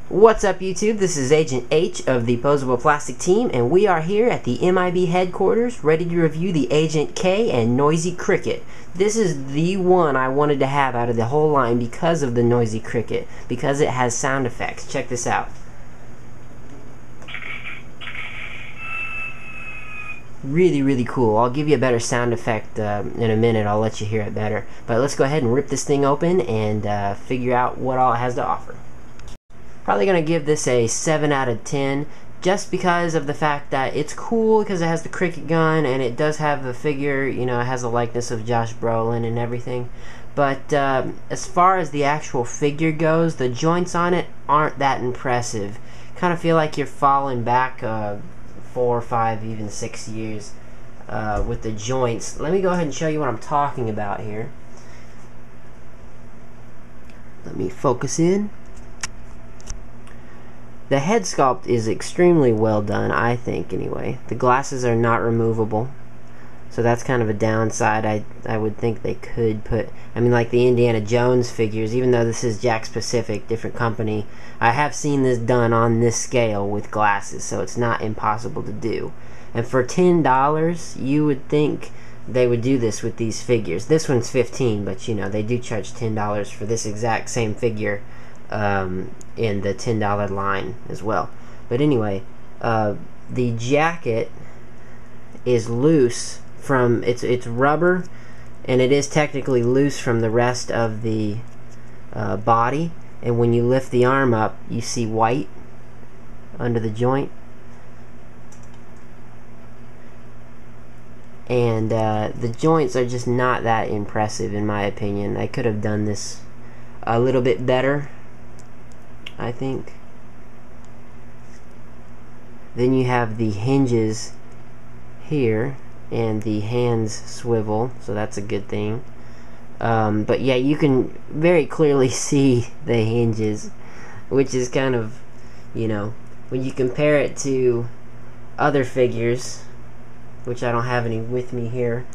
What's up, YouTube? This is Agent H of the Poseable Plastic team, and we are here at the MIB headquarters ready to review the Agent K and Noisy Cricket. This is the one I wanted to have out of the whole line because of the Noisy Cricket, because it has sound effects. Check this out. Really cool. I'll give you a better sound effect in a minute. I'll let you hear it better. But let's go ahead and rip this thing open and figure out what all it has to offer. Probably going to give this a 7 out of 10 just because of the fact that it's cool because it has the cricket gun and it does have the figure, you know, it has a likeness of Josh Brolin and everything. But as far as the actual figure goes, the joints on it aren't that impressive. Kind of feel like you're falling back 4 or 5, even 6 years with the joints. Let me go ahead and show you what I'm talking about here. Let me focus in. The head sculpt is extremely well done, I think, anyway. The glasses are not removable, so that's kind of a downside. I would think they could put, I mean, like the Indiana Jones figures, even though this is Jakks Pacific, different company, I have seen this done on this scale with glasses, so it's not impossible to do. And for $10, you would think they would do this with these figures. This one's $15, but you know, they do charge $10 for this exact same figure in the $10 line as well. But anyway, the jacket is loose from it's rubber, and it is technically loose from the rest of the body, and when you lift the arm up you see white under the joint, and the joints are just not that impressive in my opinion. I could have done this a little bit better, I think. Then you have the hinges here and the hands swivel, so that's a good thing. But yeah, you can very clearly see the hinges, which is kind of, you know, when you compare it to other figures, which I don't have any with me here,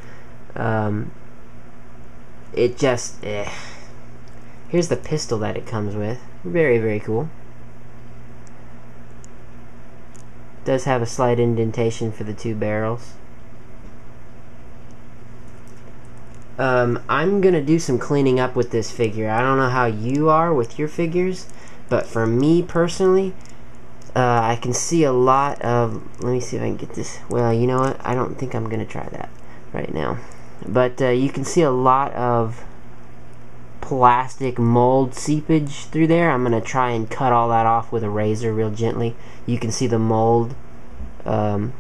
it just here's the pistol that it comes with. Very cool. Does have a slight indentation for the 2 barrels. I'm gonna do some cleaning up with this figure. I don't know how you are with your figures, but for me personally, I can see a lot of, let me see if I can get this, well, you know what, I don't think I'm gonna try that right now, but you can see a lot of plastic mold seepage through there. I'm gonna try and cut all that off with a razor real gently. You can see the mold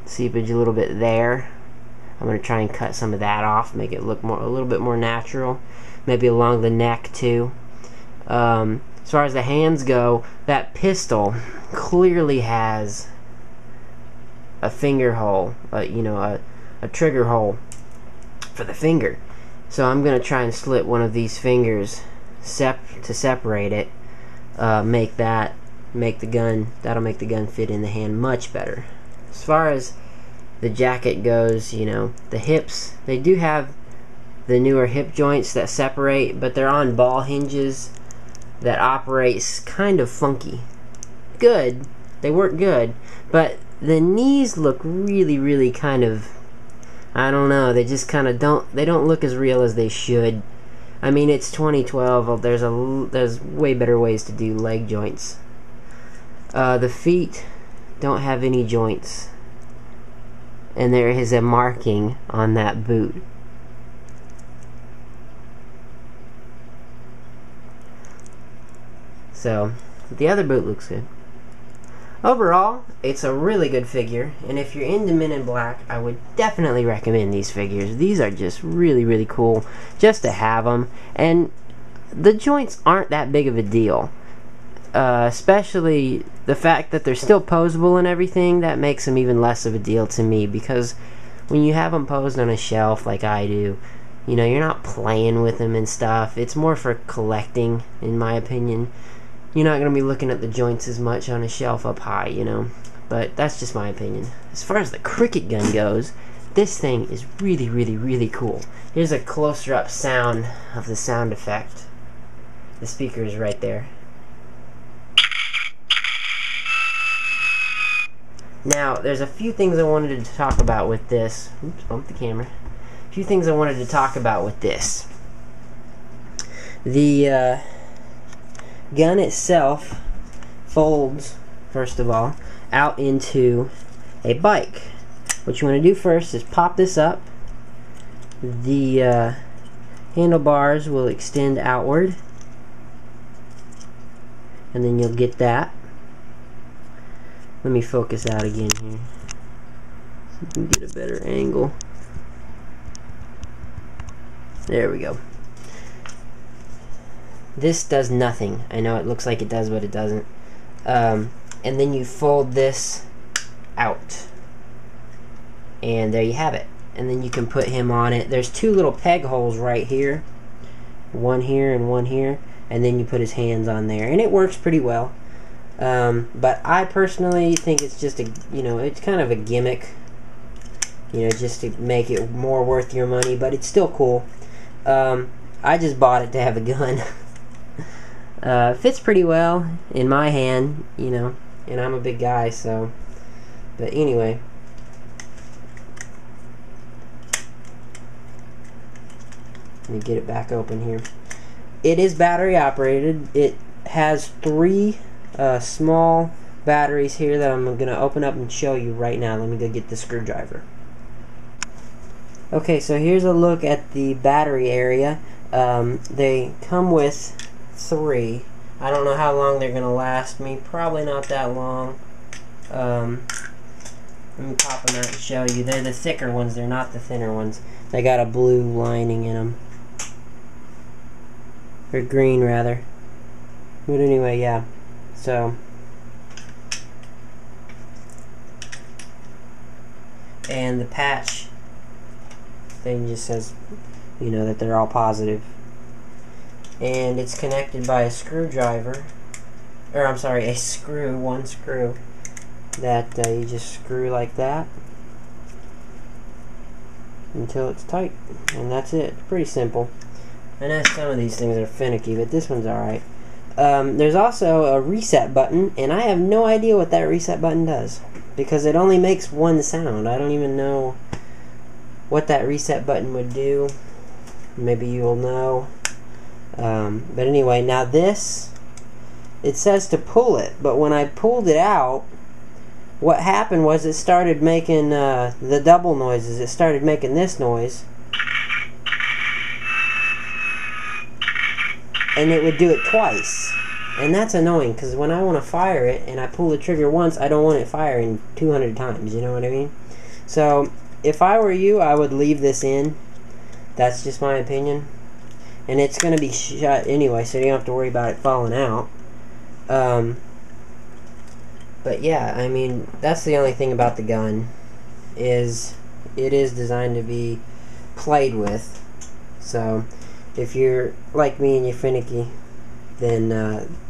seepage a little bit there. I'm gonna try and cut some of that off, make it look a little bit more natural, maybe along the neck too. As far as the hands go, that pistol clearly has a finger hole, you know, a trigger hole for the finger. So I'm gonna try and slit one of these fingers to separate it. That'll make the gun fit in the hand much better. As far as the jacket goes, you know, the hips, they do have the newer hip joints that separate, but they're on ball hinges that operates kind of funky. Good, they work good, but the knees look really kind of, I don't know, they just kind of don't look as real as they should. I mean, it's 2012, there's way better ways to do leg joints. The feet don't have any joints, and there is a marking on that boot. So the other boot looks good. Overall, it's a really good figure, and if you're into Men in Black, I would definitely recommend these figures. These are just really cool just to have them, and the joints aren't that big of a deal. Especially the fact that they're still poseable and everything, that makes them even less of a deal to me, because when you have them posed on a shelf like I do, you know, you're not playing with them and stuff. It's more for collecting, in my opinion. You're not going to be looking at the joints as much on a shelf up high, you know. But that's just my opinion. As far as the cricket gun goes, this thing is really cool. Here's a closer up sound of the sound effect. The speaker is right there. Now, there's a few things I wanted to talk about with this. Oops, bumped the camera. A few things I wanted to talk about with this. The gun itself folds, first of all, out into a bike. What you want to do first is pop this up. The handlebars will extend outward, and then you'll get that. Let me focus out again here so you can get a better angle. There we go. This does nothing. I know it looks like it does, but it doesn't. And then you fold this out, and there you have it. And then you can put him on it. There's two little peg holes right here, one here and one here, and then you put his hands on there, and it works pretty well. But I personally think it's just a, it's kind of a gimmick, just to make it more worth your money, but it's still cool. I just bought it to have a gun. Fits pretty well in my hand, and I'm a big guy, so, but anyway. Let me get it back open here. It is battery operated. It has 3 small batteries here that I'm going to open up and show you right now. Let me go get the screwdriver. Okay, so here's a look at the battery area. They come with 3. I don't know how long they're going to last me. Probably not that long. Let me pop them out and show you. They're the thicker ones. They're not the thinner ones. They got a blue lining in them. Or green, rather. But anyway, yeah. So, and the patch thing just says, that they're all positive. And it's connected by a screwdriver, or I'm sorry, a screw, one screw, that you just screw like that until it's tight, and that's it. Pretty simple. I know some of these things are finicky, but this one's alright. There's also a reset button, and I have no idea what that reset button does, because it only makes one sound. I don't even know what that reset button would do. Maybe you'll know. But anyway, now this, it says to pull it, but when I pulled it out, what happened was it started making the double noises. It started making this noise, and it would do it twice, and that's annoying, because when I want to fire it and I pull the trigger once, I don't want it firing 200 times, you know what I mean? So if I were you, I would leave this in. That's just my opinion, and it's going to be shut anyway, so you don't have to worry about it falling out. But yeah, I mean, that's the only thing about the gun, is it is designed to be played with. So if you're like me and you're finicky, then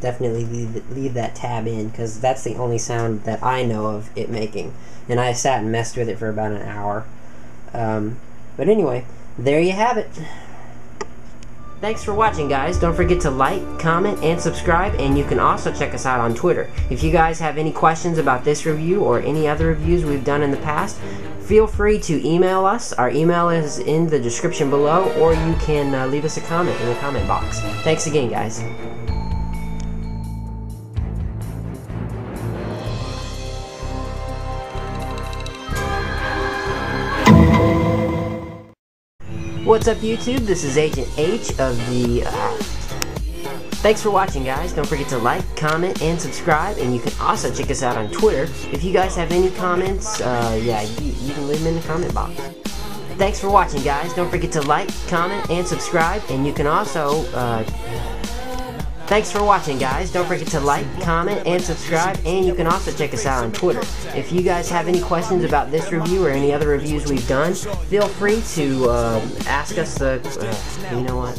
definitely leave that tab in, because that's the only sound that I know of it making. And I sat and messed with it for about an hour. But anyway, there you have it. Thanks for watching, guys. Don't forget to like, comment, and subscribe, and you can also check us out on Twitter. If you guys have any questions about this review or any other reviews we've done in the past, feel free to email us. Our email is in the description below, or you can leave us a comment in the comment box. Thanks again, guys. What's up, YouTube? This is Agent H of the... Thanks for watching, guys. Don't forget to like, comment, and subscribe, and you can also check us out on Twitter. If you guys have any comments, yeah, you can leave them in the comment box. Thanks for watching, guys. Don't forget to like, comment, and subscribe, and you can also... Thanks for watching, guys. Don't forget to like, comment, and subscribe, and you can also check us out on Twitter. If you guys have any questions about this review or any other reviews we've done, feel free to ask us the... you know what?